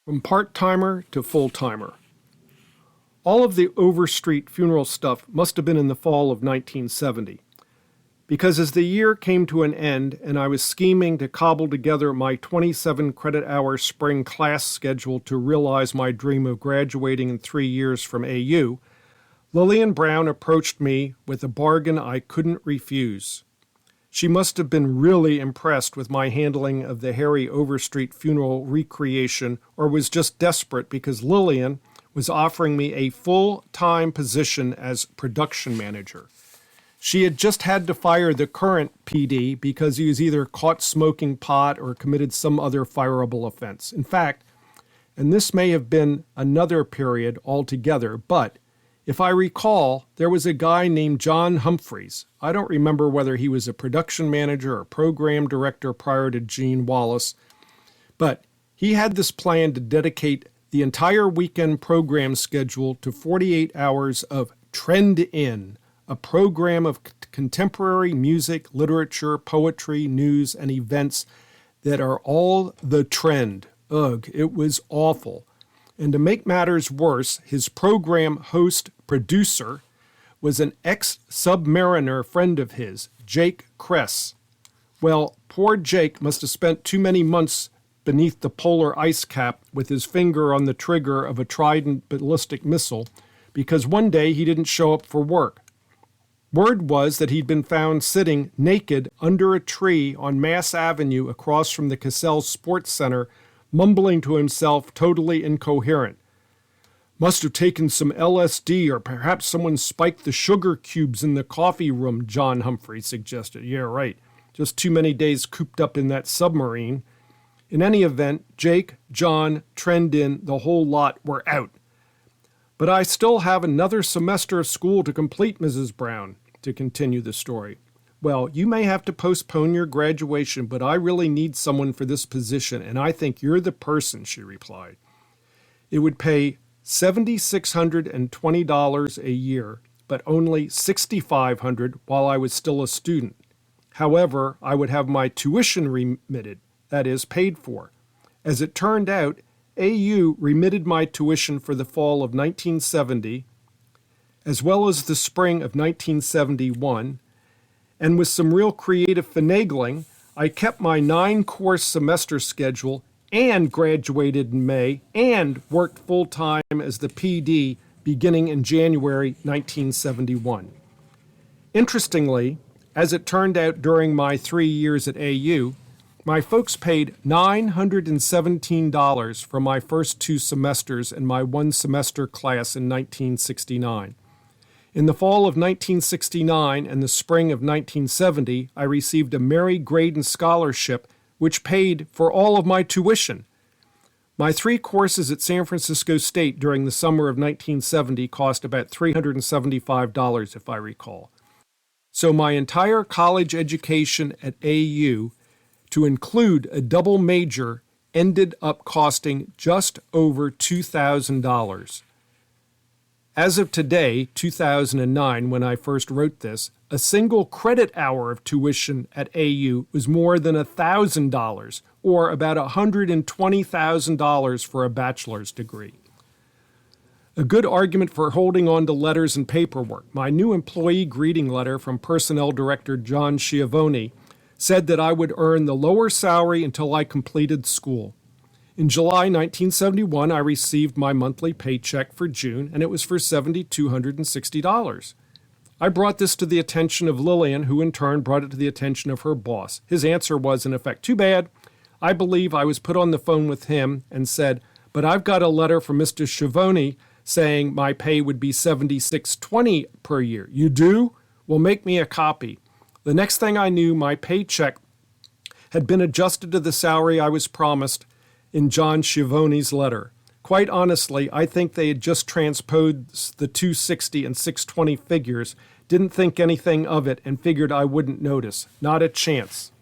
From part-timer to full-timer. All of the Overstreet funeral stuff must have been in the fall of 1970, because as the year came to an end and I was scheming to cobble together my 27 credit-hour spring class schedule to realize my dream of graduating in 3 years from AU, Lillian Brown approached me with a bargain I couldn't refuse. She must have been really impressed with my handling of the Harry Overstreet funeral recreation, or was just desperate because Lillian was offering me a full-time position as production manager. She had just had to fire the current PD because he was either caught smoking pot or committed some other fireable offense. In fact, and this may have been another period altogether, but if I recall, there was a guy named John Humphreys. I don't remember whether he was a production manager or program director prior to Gene Wallace, but he had this plan to dedicate the entire weekend program schedule to 48 hours of Trend In, a program of contemporary music, literature, poetry, news, and events that are all the trend. Ugh, it was awful. And to make matters worse, his program host-producer was an ex-Submariner friend of his, Jake Kress. Well, poor Jake must have spent too many months beneath the polar ice cap with his finger on the trigger of a Trident ballistic missile, because one day he didn't show up for work. Word was that he'd been found sitting naked under a tree on Mass Avenue across from the Cassell Sports Center, mumbling to himself, totally incoherent. Must have taken some LSD, or perhaps someone spiked the sugar cubes in the coffee room, John Humphrey suggested. Yeah, right. Just too many days cooped up in that submarine. In any event, Jake, John, Trend In, the whole lot were out. But I still have another semester of school to complete, Mrs. Brown, to continue the story. Well, you may have to postpone your graduation, but I really need someone for this position, and I think you're the person, she replied. It would pay $7,620 a year, but only $6,500 while I was still a student. However, I would have my tuition remitted, that is, paid for. As it turned out, AU remitted my tuition for the fall of 1970, as well as the spring of 1971, and with some real creative finagling, I kept my 9-course semester schedule and graduated in May and worked full-time as the PD beginning in January 1971. Interestingly, as it turned out during my 3 years at AU, my folks paid $917 for my first 2 semesters in my 1-semester class in 1969. In the fall of 1969 and the spring of 1970, I received a Mary Graydon Scholarship, which paid for all of my tuition. My 3 courses at San Francisco State during the summer of 1970 cost about $375, if I recall. So my entire college education at AU, to include a double major, ended up costing just over $2,000. As of today, 2009, when I first wrote this, a single credit hour of tuition at AU was more than $1,000, or about $120,000 for a bachelor's degree. A good argument for holding on to letters and paperwork. My new employee greeting letter from Personnel Director John Schiavone said that I would earn the lower salary until I completed school. In July 1971, I received my monthly paycheck for June, and it was for $7,260. I brought this to the attention of Lillian, who in turn brought it to the attention of her boss. His answer was, in effect, too bad. I believe I was put on the phone with him and said, but I've got a letter from Mr. Schiavone saying my pay would be $76.20 per year. You do? Well, make me a copy. The next thing I knew, my paycheck had been adjusted to the salary I was promised in John Schiavone's letter. Quite honestly, I think they had just transposed the 260 and 620 figures, didn't think anything of it, and figured I wouldn't notice. Not a chance.